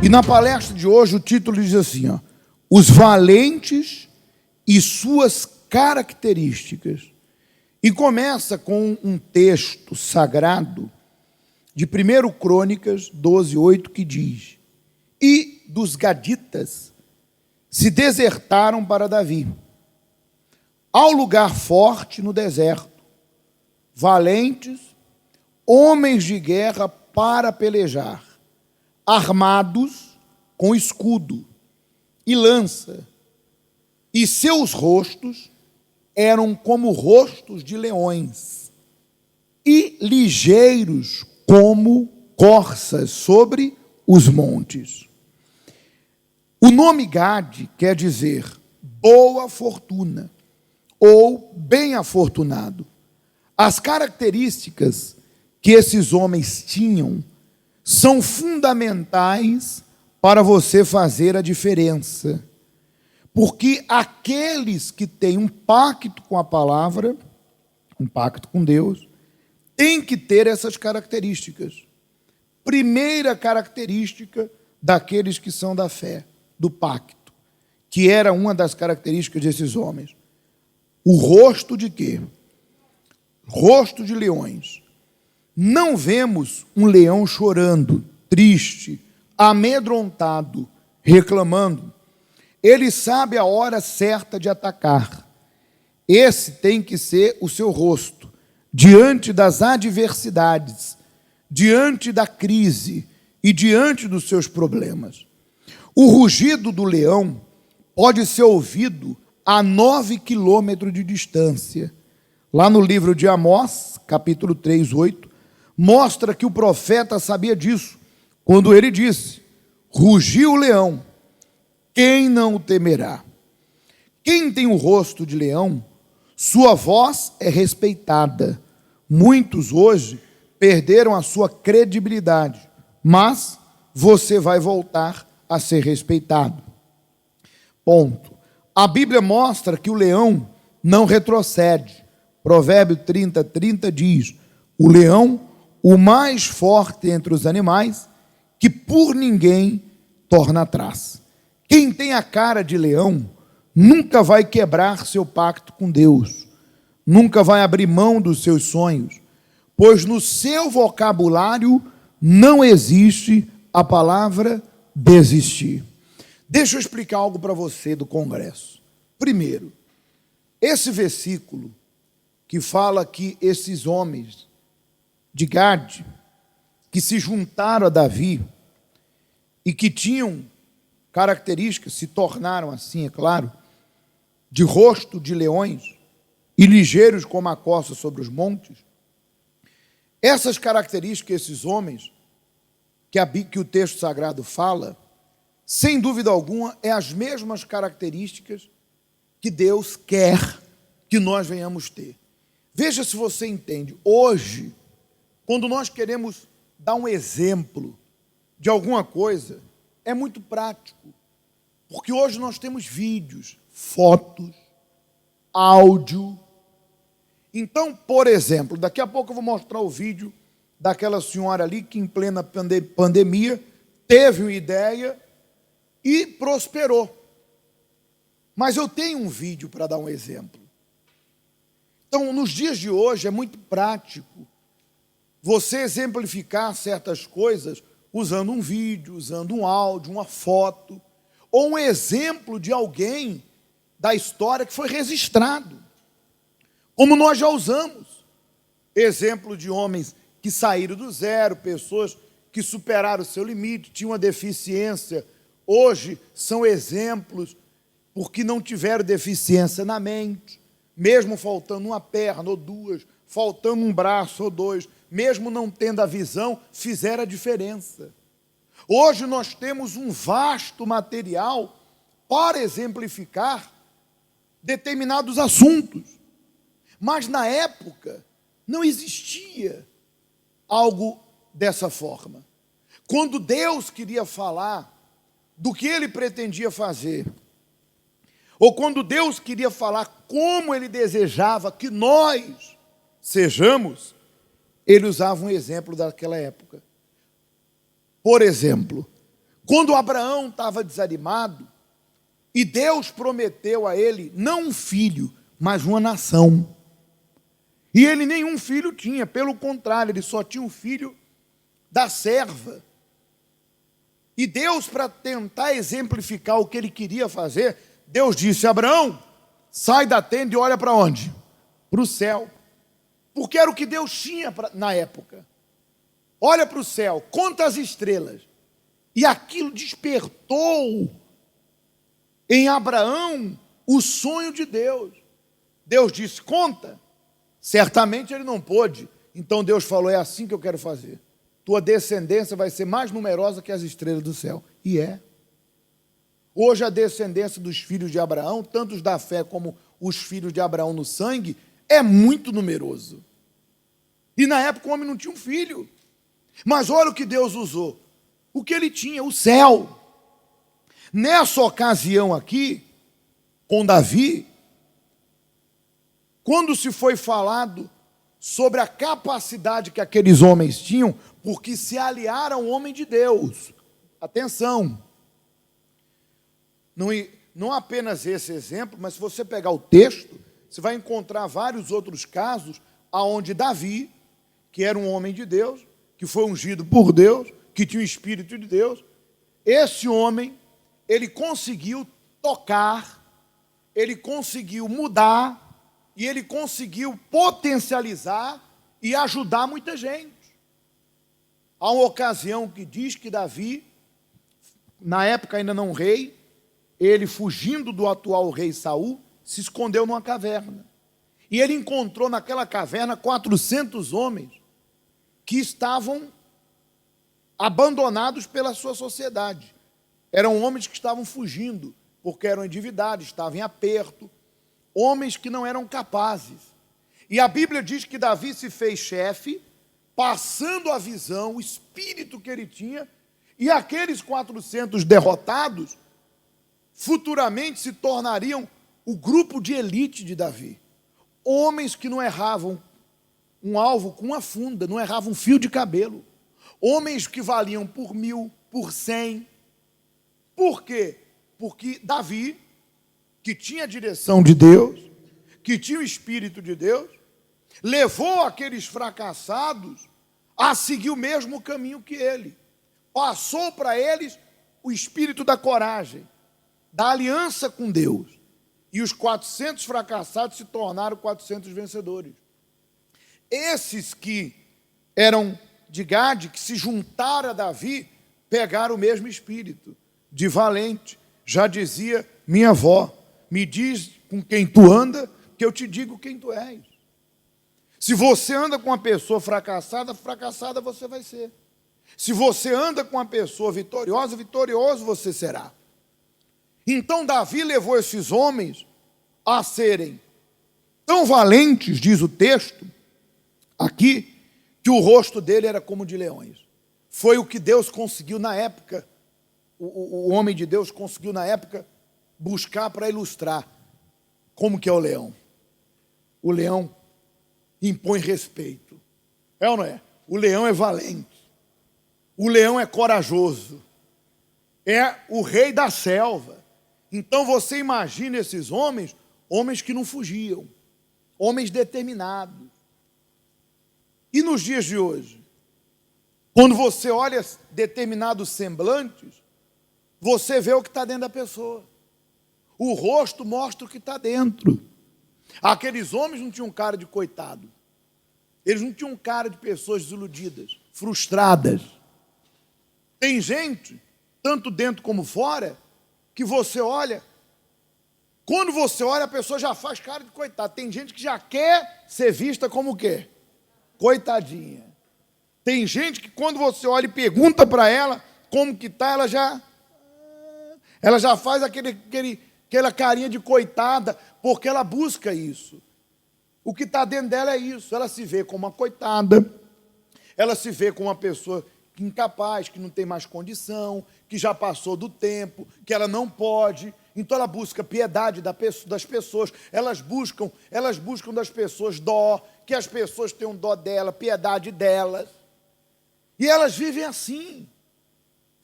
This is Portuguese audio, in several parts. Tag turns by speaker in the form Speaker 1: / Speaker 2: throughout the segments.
Speaker 1: E na palestra de hoje o título diz assim, ó, os valentes e suas características. E começa com um texto sagrado de 1 Crônicas 12:8, que diz: e dos gaditas se desertaram para Davi, ao lugar forte no deserto, valentes, homens de guerra para pelejar, armados com escudo e lança, e seus rostos eram como rostos de leões, e ligeiros como corças sobre os montes. O nome Gade quer dizer boa fortuna ou bem afortunado. As características que esses homens tinham são fundamentais para você fazer a diferença. Porque aqueles que têm um pacto com a palavra, um pacto com Deus, têm que ter essas características. Primeira característica daqueles que são da fé, do pacto, que era uma das características desses homens. O rosto de quê? Rosto de leões. Não vemos um leão chorando, triste, amedrontado, reclamando. Ele sabe a hora certa de atacar. Esse tem que ser o seu rosto, diante das adversidades, diante da crise e diante dos seus problemas. O rugido do leão pode ser ouvido a 9 quilômetros de distância. Lá no livro de Amós, capítulo 3:8, mostra que o profeta sabia disso, quando ele disse: rugiu o leão, quem não o temerá? Quem tem o rosto de leão, sua voz é respeitada. Muitos hoje perderam a sua credibilidade, mas você vai voltar a ser respeitado. Ponto. A Bíblia mostra que o leão não retrocede. Provérbio 30:30 diz: o leão, o mais forte entre os animais, que por ninguém torna atrás. Quem tem a cara de leão nunca vai quebrar seu pacto com Deus, nunca vai abrir mão dos seus sonhos, pois no seu vocabulário não existe a palavra desistir. Deixa eu explicar algo para você do Congresso. Primeiro, esse versículo que fala que esses homens de Gade, que se juntaram a Davi e que tinham características, se tornaram assim, é claro, de rosto de leões e ligeiros como a corça sobre os montes. Essas características, esses homens, que o texto sagrado fala, sem dúvida alguma, é as mesmas características que Deus quer que nós venhamos ter. Veja se você entende. Hoje, quando nós queremos dar um exemplo de alguma coisa, é muito prático, porque hoje nós temos vídeos, fotos, áudio. Então, por exemplo, daqui a pouco eu vou mostrar o vídeo daquela senhora ali que em plena pandemia teve uma ideia e prosperou. Mas eu tenho um vídeo para dar um exemplo. Então, nos dias de hoje é muito prático você exemplificar certas coisas usando um vídeo, usando um áudio, uma foto, ou um exemplo de alguém da história que foi registrado. Como nós já usamos. Exemplo de homens que saíram do zero, pessoas que superaram o seu limite, tinham uma deficiência. Hoje são exemplos porque não tiveram deficiência na mente, mesmo faltando uma perna ou duas, faltando um braço ou dois, mesmo não tendo a visão, fizeram a diferença. Hoje nós temos um vasto material para exemplificar determinados assuntos. Mas na época não existia algo dessa forma. Quando Deus queria falar do que Ele pretendia fazer, ou quando Deus queria falar como Ele desejava que nós sejamos, Ele usava um exemplo daquela época. Por exemplo, Quando Abraão estava desanimado, e Deus prometeu a ele, não um filho, mas uma nação. E ele nenhum filho tinha, pelo contrário, ele só tinha um filho da serva. E Deus, para tentar exemplificar o que ele queria fazer, Deus disse: Abraão, sai da tenda e olha para onde? Para o céu. Porque era o que Deus tinha na época. Olha para o céu, conta as estrelas. E aquilo despertou em Abraão o sonho de Deus. Deus disse: conta. Certamente ele não pôde. Então Deus falou: é assim que eu quero fazer. Tua descendência vai ser mais numerosa que as estrelas do céu. E é. Hoje a descendência dos filhos de Abraão, tanto os da fé como os filhos de Abraão no sangue, é muito numeroso. E na época o homem não tinha um filho. Mas olha o que Deus usou. O que ele tinha, o céu. Nessa ocasião aqui, com Davi, quando se foi falado sobre a capacidade que aqueles homens tinham, porque se aliaram ao homem de Deus. Atenção. Não apenas esse exemplo, mas se você pegar o texto, você vai encontrar vários outros casos onde Davi, que era um homem de Deus, que foi ungido por Deus, que tinha o Espírito de Deus, esse homem, ele conseguiu tocar, ele conseguiu mudar, e ele conseguiu potencializar e ajudar muita gente. Há uma ocasião que diz que Davi, na época ainda não rei, ele fugindo do atual rei Saul, se escondeu numa caverna. E ele encontrou naquela caverna 400 homens que estavam abandonados pela sua sociedade. Eram homens que estavam fugindo, porque eram endividados, estavam em aperto, homens que não eram capazes. E a Bíblia diz que Davi se fez chefe, passando a visão, o espírito que ele tinha, e aqueles 400 derrotados, futuramente se tornariam o grupo de elite de Davi. Homens que não erravam um alvo com uma funda, não erravam um fio de cabelo. Homens que valiam por 1000, por 100. Por quê? Porque Davi, que tinha a direção de Deus, que tinha o Espírito de Deus, levou aqueles fracassados a seguir o mesmo caminho que ele. Passou para eles o espírito da coragem, da aliança com Deus. E os 400 fracassados se tornaram 400 vencedores. Esses que eram de Gade, que se juntaram a Davi, pegaram o mesmo espírito, de valente. Já dizia minha avó: me diz com quem tu anda, que eu te digo quem tu és. Se você anda com uma pessoa fracassada, fracassada você vai ser. Se você anda com uma pessoa vitoriosa, vitorioso você será. Então Davi levou esses homens a serem tão valentes, diz o texto aqui, que o rosto dele era como de leões. Foi o que Deus conseguiu na época, o homem de Deus conseguiu na época buscar para ilustrar como que é o leão. O leão impõe respeito. É ou não é? O leão é valente. O leão é corajoso. É o rei da selva. Então você imagina esses homens, homens que não fugiam, homens determinados. E nos dias de hoje, quando você olha determinados semblantes, você vê o que está dentro da pessoa. O rosto mostra o que está dentro. Aqueles homens não tinham cara de coitado. Eles não tinham cara de pessoas desiludidas, frustradas. Tem gente, tanto dentro como fora, que você olha, quando você olha, a pessoa já faz cara de coitado. Tem gente que já quer ser vista como o quê? Coitadinha. Tem gente que quando você olha e pergunta para ela como que está, ela já faz aquela carinha de coitada, porque ela busca isso. O que está dentro dela é isso. Ela se vê como uma coitada, ela se vê como uma pessoa incapaz, que não tem mais condição, que já passou do tempo, que ela não pode. Então ela busca piedade das pessoas, elas buscam das pessoas dó, que as pessoas tenham dó dela, piedade delas. E elas vivem assim,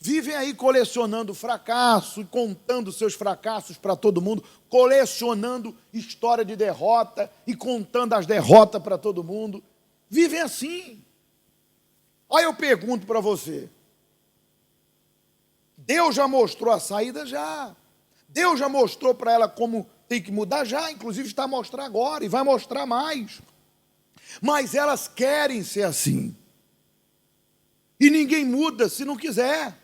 Speaker 1: Vivem aí colecionando fracasso, contando seus fracassos para todo mundo, colecionando história de derrota e contando as derrotas para todo mundo. Vivem assim. Aí eu pergunto para você, Deus já mostrou a saída? Já. Deus já mostrou para ela como tem que mudar? Já, inclusive está a mostrar agora e vai mostrar mais. Mas elas querem ser assim. E ninguém muda se não quiser.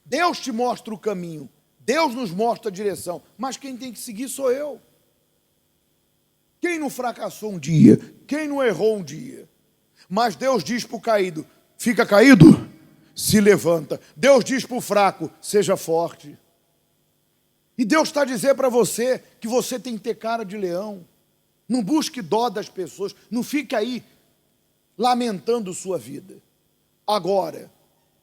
Speaker 1: Deus te mostra o caminho, Deus nos mostra a direção, mas quem tem que seguir sou eu. Quem não fracassou um dia? Quem não errou um dia? Mas Deus diz para o caído, fica caído, se levanta. Deus diz para o fraco, seja forte. E Deus está a dizer para você que você tem que ter cara de leão. Não busque dó das pessoas, não fique aí lamentando sua vida. Agora,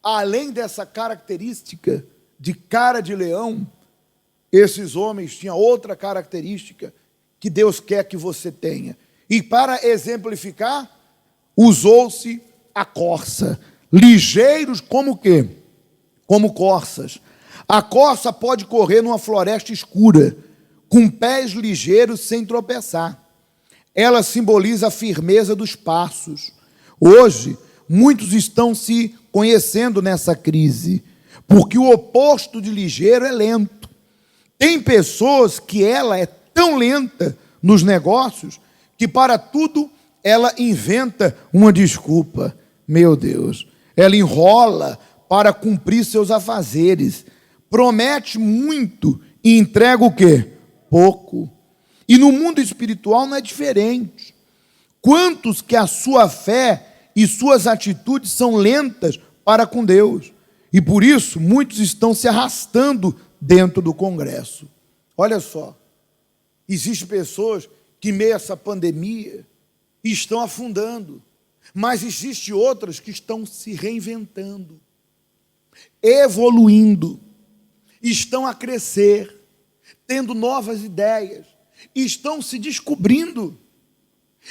Speaker 1: além dessa característica de cara de leão, esses homens tinham outra característica que Deus quer que você tenha. E para exemplificar, usou-se a corça. Ligeiros como o quê? Como corças. A corça pode correr numa floresta escura, com pés ligeiros sem tropeçar. Ela simboliza a firmeza dos passos. Hoje, muitos estão se conhecendo nessa crise, porque o oposto de ligeiro é lento. Tem pessoas que ela é tão lenta nos negócios, que para tudo ela inventa uma desculpa. Meu Deus, ela enrola para cumprir seus afazeres, promete muito e entrega o quê? Pouco. E no mundo espiritual não é diferente. Quantos que a sua fé e suas atitudes são lentas para com Deus? E por isso, muitos estão se arrastando dentro do Congresso. Olha só, existem pessoas que, em meio a essa pandemia, estão afundando, mas existem outras que estão se reinventando, evoluindo, estão a crescer, tendo novas ideias, estão se descobrindo.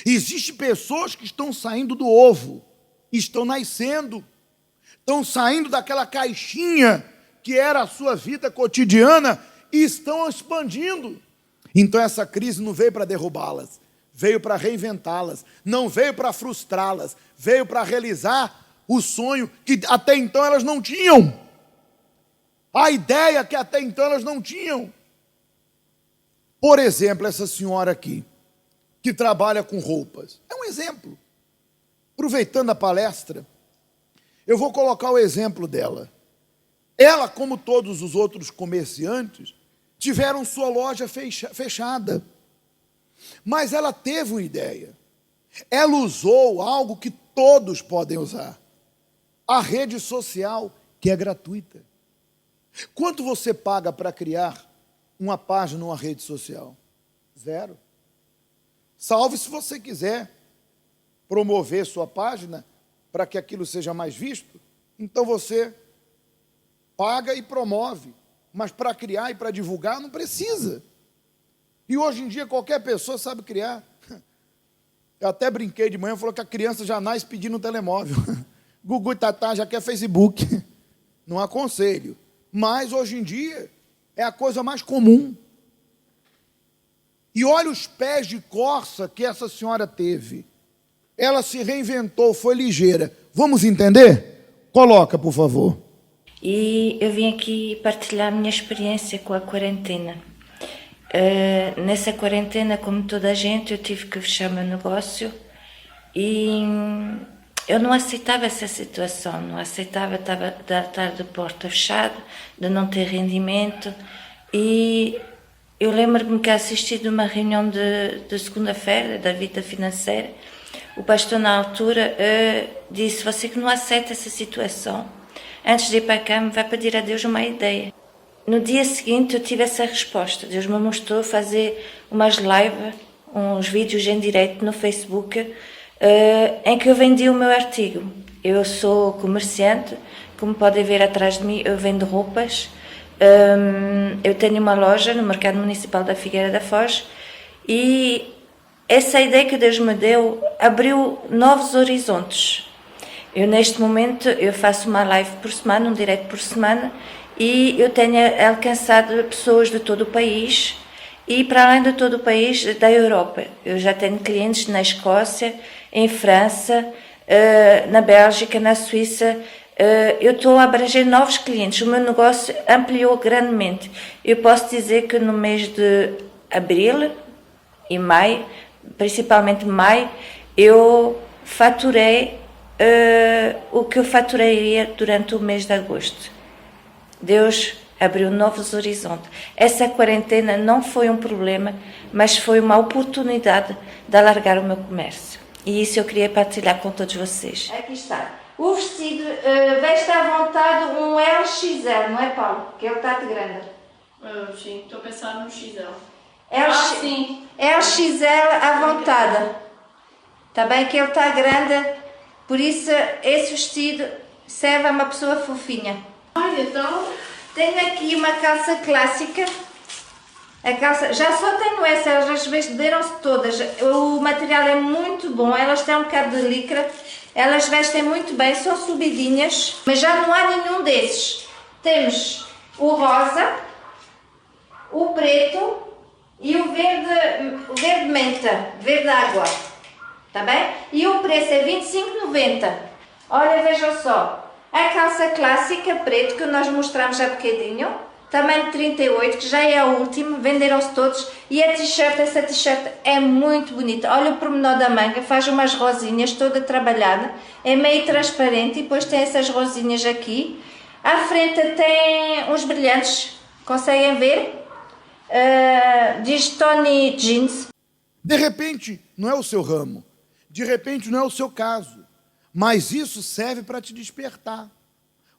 Speaker 1: Existem pessoas que estão saindo do ovo, estão nascendo, estão saindo daquela caixinha que era a sua vida cotidiana e estão expandindo. Então essa crise não veio para derrubá-las, veio para reinventá-las, não veio para frustrá-las, veio para realizar o sonho que até então elas não tinham, a ideia que até então elas não tinham. Por exemplo, essa senhora aqui, que trabalha com roupas, é um exemplo. Aproveitando a palestra, eu vou colocar o exemplo dela. Ela, como todos os outros comerciantes, tiveram sua loja fechada. Mas ela teve uma ideia. Ela usou algo que todos podem usar. A rede social, que é gratuita. Quanto você paga para criar uma página numa rede social? 0. Salve se você quiser promover sua página para que aquilo seja mais visto, então você paga e promove, mas para criar e para divulgar não precisa. E hoje em dia qualquer pessoa sabe criar. Eu até brinquei de manhã, falou que a criança já nasce pedindo um telemóvel. Gugu e Tatá já quer Facebook. Não aconselho. Mas hoje em dia é a coisa mais comum. E olha os pés de corça que essa senhora teve. Ela se reinventou, foi ligeira. Vamos entender? Coloca, por favor.
Speaker 2: E eu vim aqui partilhar a minha experiência com a quarentena. Nessa quarentena, como toda a gente, eu tive que fechar meu negócio e eu não aceitava essa situação, não aceitava estar de porta fechada, de não ter rendimento. E eu lembro-me que assisti de uma reunião de segunda-feira da vida financeira. O pastor na altura disse: você que não aceita essa situação, antes de ir para a cama vai pedir a Deus uma ideia. No dia seguinte eu tive essa resposta. Deus me mostrou fazer umas lives, uns vídeos em direto no Facebook, em que eu vendi o meu artigo. Eu sou comerciante, como podem ver atrás de mim, eu vendo roupas. Eu tenho uma loja no Mercado Municipal da Figueira da Foz e essa ideia que Deus me deu abriu novos horizontes. Eu, neste momento, eu faço uma live por semana, um direto por semana, e eu tenho alcançado pessoas de todo o país e, para além de todo o país, da Europa. Eu já tenho clientes na Escócia, em França, na Bélgica, na Suíça. Eu estou a abranger novos clientes. O meu negócio ampliou grandemente. Eu posso dizer que no mês de abril e maio, principalmente maio, eu faturei o que eu faturaria durante o mês de agosto. Deus abriu novos horizontes. Essa quarentena não foi um problema, mas foi uma oportunidade de alargar o meu comércio. E isso eu queria partilhar com todos vocês. Aqui está. O vestido veste à vontade um LXL, não é, Paulo? Que ele está de grande.
Speaker 3: Sim, estou a pensar no XL.
Speaker 2: Sim. LXL à vontade. Está bem que ele está grande, por isso esse vestido serve a uma pessoa fofinha.
Speaker 3: Olha, então...
Speaker 2: Tenho aqui uma calça clássica. A calça, já só tenho essa, elas já venderam-se todas. O material é muito bom, elas têm um bocado de licra. Elas vestem muito bem, são subidinhas, mas já não há nenhum desses. Temos o rosa, o preto e o verde menta, verde água. Tá bem? E o preço é 25,90. Olha, vejam só. A calça clássica preto que nós mostramos há bocadinho, tamanho 38, que já é a última, venderam-se todos. E a t-shirt, essa t-shirt é muito bonita. Olha o pormenor da manga, faz umas rosinhas toda trabalhada, é meio transparente e depois tem essas rosinhas aqui. À frente tem uns brilhantes, conseguem ver? Diz Tony Jeans.
Speaker 1: De repente, não é o seu ramo. De repente, não é o seu caso. Mas isso serve para te despertar.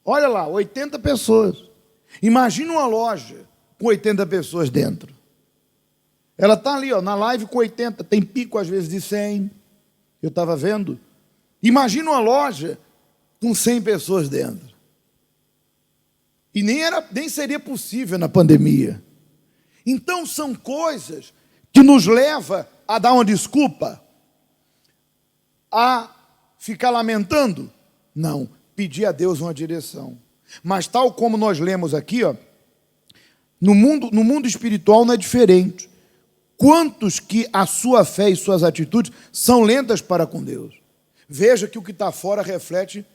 Speaker 1: Olha lá, 80 pessoas. Imagina uma loja com 80 pessoas dentro. Ela está ali, ó, na live com 80. Tem pico, às vezes, de 100. Eu estava vendo. Imagina uma loja com 100 pessoas dentro. E nem seria possível na pandemia. Então, são coisas que nos levam a dar uma desculpa, a ficar lamentando? Não, pedir a Deus uma direção. Mas tal como nós lemos aqui, ó, no mundo espiritual não é diferente. Quantos que a sua fé e suas atitudes são lentas para com Deus? Veja que o que está fora reflete,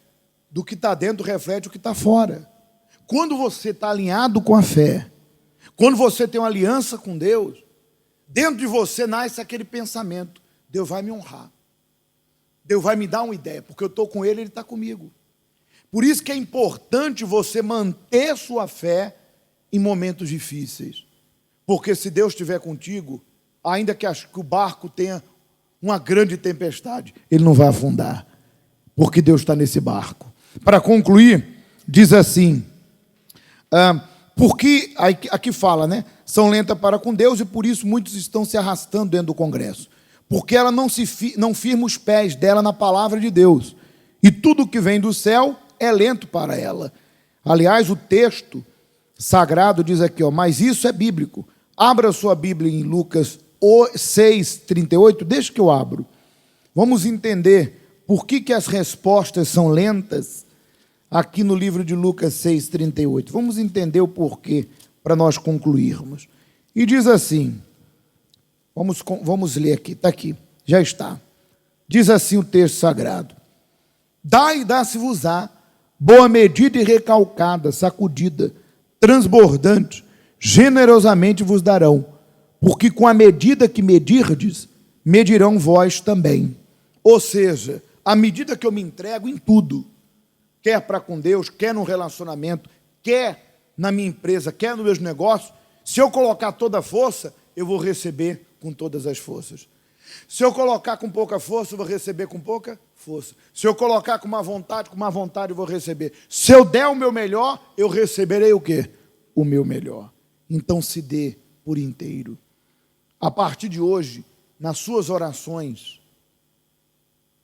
Speaker 1: do que está dentro reflete o que está fora. Quando você está alinhado com a fé, quando você tem uma aliança com Deus, dentro de você nasce aquele pensamento: Deus vai me honrar. Deus vai me dar uma ideia, porque eu estou com Ele, Ele está comigo. Por isso que é importante você manter sua fé em momentos difíceis. Porque se Deus estiver contigo, ainda que o barco tenha uma grande tempestade, ele não vai afundar, porque Deus está nesse barco. Para concluir, diz assim, porque, aqui fala, né? São lentas para com Deus e por isso muitos estão se arrastando dentro do Congresso. Porque ela não firma os pés dela na palavra de Deus. E tudo que vem do céu é lento para ela. Aliás, o texto sagrado diz aqui, ó, mas isso é bíblico. Abra a sua Bíblia em Lucas 6:38, deixa que eu abro. Vamos entender por que as respostas são lentas aqui no livro de Lucas 6:38. Vamos entender o porquê para nós concluirmos. E diz assim, vamos ler aqui, está aqui, já está. Diz assim o texto sagrado: dai e dá-se-vos-á, boa medida e recalcada, sacudida, transbordante, generosamente vos darão, porque com a medida que medirdes, medirão vós também. Ou seja, à medida que eu me entrego em tudo, quer para com Deus, quer no relacionamento, quer na minha empresa, quer nos meus negócios, se eu colocar toda a força, eu vou receber com todas as forças. Se eu colocar com pouca força, eu vou receber com pouca força. Se eu colocar com má vontade, eu vou receber. Se eu der o meu melhor, eu receberei o quê? O meu melhor. Então se dê por inteiro. A partir de hoje, nas suas orações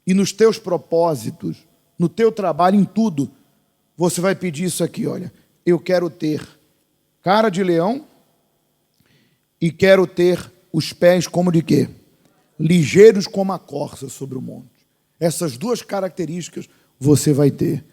Speaker 1: e nos teus propósitos, no teu trabalho, em tudo, você vai pedir isso aqui, olha. Eu quero ter cara de leão e quero ter os pés como de quê? Ligeiros como a corça sobre o monte. Essas duas características você vai ter.